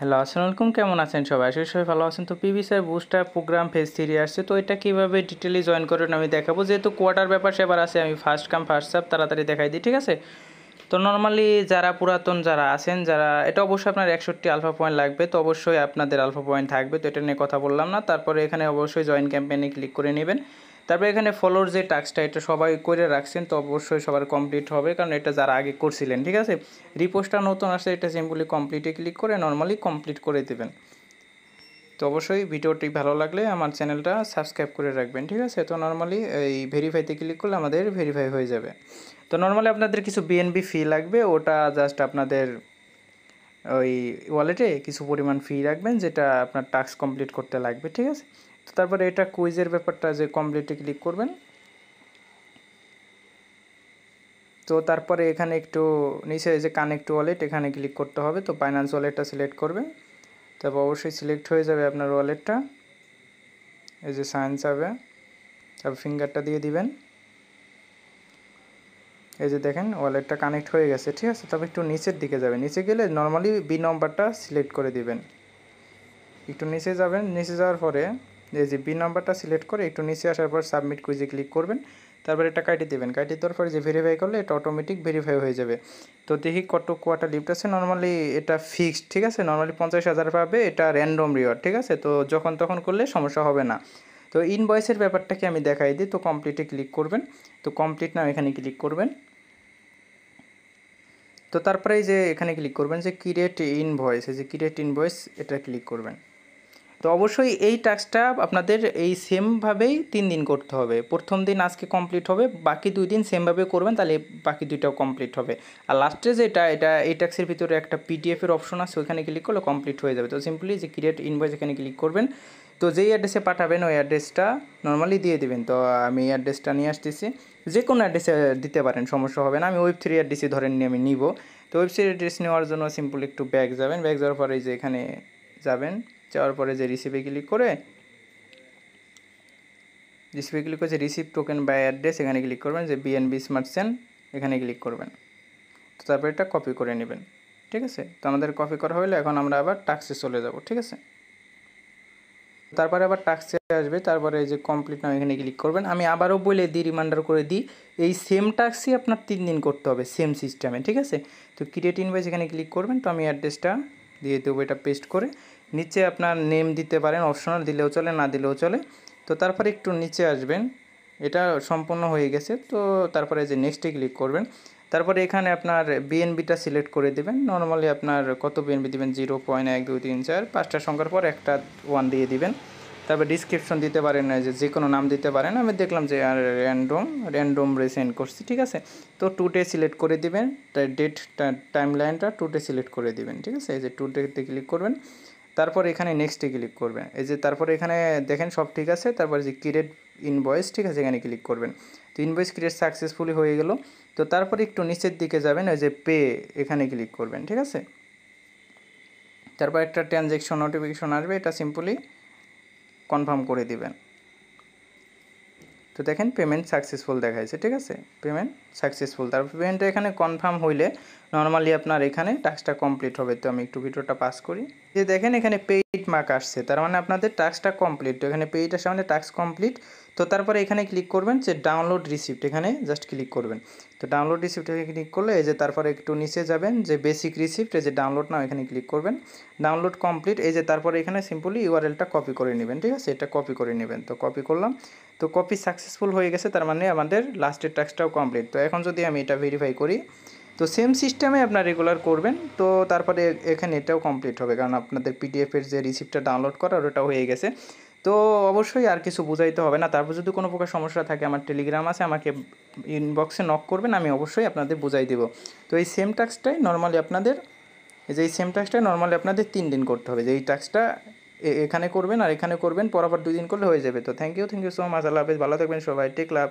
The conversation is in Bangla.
হ্যালো, আসসালামু আলাইকুম। কেমন আছেন সবাই? আশা করি সবাই ভালো আছেন। তো পিভিসিআর বুস্টার প্রোগ্রাম ফেজ 3 আসছে। তো এটা কীভাবে ডিটেইলি জয়েন করবেন আমি দেখাবো। যেহেতু কোয়ার্টার ব্যাপার-স্যাপার আছে, আমি ফার্স্ট কাম ফার্স্ট সার্ভ তাড়াতাড়ি দেখাই দিই, ঠিক আছে? তো নরমালি যারা পুরাতন যারা আছেন, যারা এটা অবশ্যই আপনার 61 আলফা পয়েন্ট লাগবে। তো অবশ্যই আপনাদের আলফা পয়েন্ট থাকবে। তো এটা নিয়ে কথা বললাম না। তারপরে এখানে অবশ্যই জয়েন ক্যাম্পেইনে ক্লিক করে নেবেন। তারপরে এখানে ফলোর যে টাস্কটা, এটা সবাই করে রাখছেন, তো অবশ্যই সবার কমপ্লিট হবে, কারণ এটা যারা আগে করছিলেন, ঠিক আছে? রিপোস্টটা নতুন আসছে, এটা সিম্পলি কমপ্লিটে ক্লিক করে নরমালি কমপ্লিট করে দেবেন। তো অবশ্যই ভিডিওটি ভালো লাগলে আমার চ্যানেলটা সাবস্ক্রাইব করে রাখবেন, ঠিক আছে? তো নরমালি এই ভেরিফাইতে ক্লিক করলে আমাদের ভেরিফাই হয়ে যাবে। তো নরমালি আপনাদের কিছু বিএনবি ফি লাগবে, ওটা জাস্ট আপনাদের ওই ওয়ালেটে কিছু পরিমাণ ফি রাখবেন, যেটা আপনার টাস্ক কমপ্লিট করতে লাগবে, ঠিক আছে? তো তারপরে এটা কুইজের ব্যাপারটা যে কমপ্লিটে ক্লিক করবেন। তো তারপরে এখানে একটু নিচে যে কানেক্ট ওয়ালেট, এখানে ক্লিক করতে হবে। তো বাইন্যান্স ওয়ালেটটা সিলেক্ট করবেন। তারপর অবশ্যই সিলেক্ট হয়ে যাবে আপনার ওয়ালেটটা, এই যে সাইন যাবে, তারপর ফিঙ্গারটা দিয়ে দিবেন। এই যে দেখেন ওয়ালেটটা কানেক্ট হয়ে গেছে, ঠিক আছে? তবে একটু নিচের দিকে যাবেন, নিচে গেলে নর্মালি বি নম্বরটা সিলেক্ট করে দিবেন। একটু নিচে যাবেন, নিচে যাওয়ার পরে এই যে বি নাম্বারটা সিলেক্ট করে একটু নিচে আসার পর সাবমিট কুইজে ক্লিক করবেন। তারপর এটা কাটিয়ে দেবেন, কাটিয়ে দেওয়ার পরে যে ভেরিফাই করলে এটা অটোমেটিক ভেরিফাই হয়ে যাবে। তো দেখি কত কোয়ার্টার লিফট আছে। নর্মালি এটা ফিক্সড, ঠিক আছে? নর্মালি 50,000 পাবে, এটা র্যান্ডম রিওয়ার্ড, ঠিক আছে? তো যখন তখন করলে সমস্যা হবে না। তো ইনভয়েসের ব্যাপারটাকে আমি দেখাই দিই। তো কমপ্লিটে ক্লিক করবেন। তো কমপ্লিট নাও এখানে ক্লিক করবেন। তো তারপরে এই যে এখানে ক্লিক করবেন যে ক্রিয়েট ইনভয়েস, এই যে ক্রিয়েট ইনভয়েস, এটা ক্লিক করবেন। তো অবশ্যই এই টাস্কটা আপনাদের এই সেমভাবেই 3 দিন করতে হবে। প্রথম দিন আজকে কমপ্লিট হবে, বাকি 2 দিন সেমভাবে করবেন, তাহলে বাকি 2টাও কমপ্লিট হবে। আর লাস্টে যেটা, এটা এই টাস্কের ভিতরে একটা পিডিএফের অপশন আছে, ওইখানে ক্লিক করলে কমপ্লিট হয়ে যাবে। তো সিম্পলি যে ক্রিয়েট ইনভয়েস, এখানে ক্লিক করবেন। তো যেই অ্যাড্রেসে পাঠাবেন ওই অ্যাড্রেসটা নর্মালি দিয়ে দেবেন। তো আমি অ্যাড্রেসটা নিয়ে আসতেছি, যে কোনো অ্যাড্রেসে দিতে পারেন, সমস্যা হবে না। আমি ওয়েব3 অ্যাড্রেসে ধরেন নিয়ে আমি নিব। তো ওয়েব3 অ্যাড্রেস নেওয়ার জন্য সিম্পলি একটু ব্যাক যাবেন, ব্যাক যাওয়ার পরে যে এখানে যাবেন, যাওয়ার পরে যে রিসিভে ক্লিক করে যে রিসিভ টোকেন বাই অ্যাড্রেস, এখানে ক্লিক করবেন। যে বিএনবি স্মার্ট চেন, এখানে ক্লিক করবেন। তো তারপরে এটা কপি করে নেবেন, ঠিক আছে? তো আমাদের কপি করা হলে এখন আমরা আবার টাস্কে চলে যাব, ঠিক আছে? তারপরে আবার টাস্কে আসবে, তারপরে এই যে কমপ্লিট নাও, এখানে ক্লিক করবেন। আমি আবারও বলে দিই, রিমাইন্ডার করে দিই, এই সেম টাস্কই আপনার 3 দিন করতে হবে, সেম সিস্টেমে, ঠিক আছে? তো ক্রিয়েট ইনভয়েস, এখানে ক্লিক করবেন। তো আমি অ্যাড্রেসটা দিয়ে দেবো, এটা পেস্ট করে। নিচে আপনার নেম দিতে পারেন, অপশনাল, দিলেও চলে, না দিলেও চলে। তো তারপরে একটু নিচে আসবেন, এটা সম্পূর্ণ হয়ে গেছে। তো তারপরে যে নেক্সটে ক্লিক করবেন। তারপরে এখানে আপনার বিএনবিটা সিলেক্ট করে দেবেন। নর্মালি আপনার কত বিএনবি দেবেন, 0.1 2 3 4 5টা সংখ্যার পর একটা 1 দিয়ে দিবেন। তারপর ডিসক্রিপশন দিতে পারেন, যে কোনো নাম দিতে পারেন। আমি দেখলাম যে আর র্যান্ডম সেন্ড করছি, ঠিক আছে? তো টুডে সিলেক্ট করে দিবেন, ডেট টাইম লাইনটা টুডে সিলেক্ট করে দিবেন, ঠিক আছে? এই যে টুডেতে ক্লিক করবেন। তারপর এখানে নেক্সটে ক্লিক করবেন। এই যে তারপরে এখানে দেখেন সব ঠিক আছে। তারপরে যে ক্রিয়েট ইনভয়েস, ঠিক আছে? এখানে ক্লিক করবেন। তো ইনভয়েস ক্রিয়েট সাকসেসফুলি হয়ে গেল। তো তারপরে একটু নিচের দিকে যাবেন, ওই যে পে, এখানে ক্লিক করবেন, ঠিক আছে? তারপর একটা ট্রানজ্যাকশন নোটিফিকেশন আসবে, এটা সিম্পলি কনফার্ম করে দিবেন। তো দেখেন পেমেন্ট সাকসেসফুল দেখাইছে, ঠিক আছে? Payment successful. তারপর পেমেন্টটা এখানে কনফার্ম হইলে নর্মালি আপনার এখানে টাস্কটা কমপ্লিট হবে। তো আমি একটু ভিডিওটা পাস করি। যে দেখেন এখানে পেইড মার্ক আসছে, তার মানে আপনাদের টাস্কটা কমপ্লিট। তো এখানে পেইড আসে মানে টাস্ক কমপ্লিট। তো তারপরে এখানে ক্লিক করবেন যে ডাউনলোড রিসিপ্ট, এখানে জাস্ট ক্লিক করবেন। তো ডাউনলোড রিসিপ্টে ক্লিক করলে এই যে তারপরে একটু নিচে যাবেন, যে বেসিক রিসিপ্ট, এই যে ডাউনলোড নাও, এখানে ক্লিক করবেন। Download complete. এই যে তারপরে এখানে সিম্পলি ইউআরএলটা কপি করে নেবেন, ঠিক আছে? এটা কপি করে নেবেন। তো কপি করলাম। তো কপি সাকসেসফুল হয়ে গেছে, তার মানে আমাদের লাস্টের টাস্কটাও কমপ্লিট। তো এখন যদি আমি এটা ভেরিফাই করি, তো সেম সিস্টেমে আপনার রেগুলার করবেন। তো তারপরে এখানে এটাও কমপ্লিট হবে, কারণ আপনাদের পিডিএফের যে রিসিপ্টটা ডাউনলোড করা, ওটাও হয়ে গেছে। তো অবশ্যই আর কিছু বুঝাইতে হবে না। তারপর যদি কোনো প্রকার সমস্যা থাকে, আমার টেলিগ্রাম আছে, আমাকে ইনবক্সে নক করবেন, আমি অবশ্যই আপনাদের বুঝাই দেবো। তো এই সেম টাস্কটাই নর্মালি আপনাদের, এই যে এই সেম টাস্কটাই নর্মালি আপনাদের 3 দিন করতে হবে। যে এই টাস্কটা এখানে করবেন আর এখানে করবেন, পরপর 2 দিন করলে হয়ে যাবে। তো থ্যাংক ইউ সো মাচ। আল্লাহ হাফেজ, ভালো থাকবেন সবাই, টেক লাভ।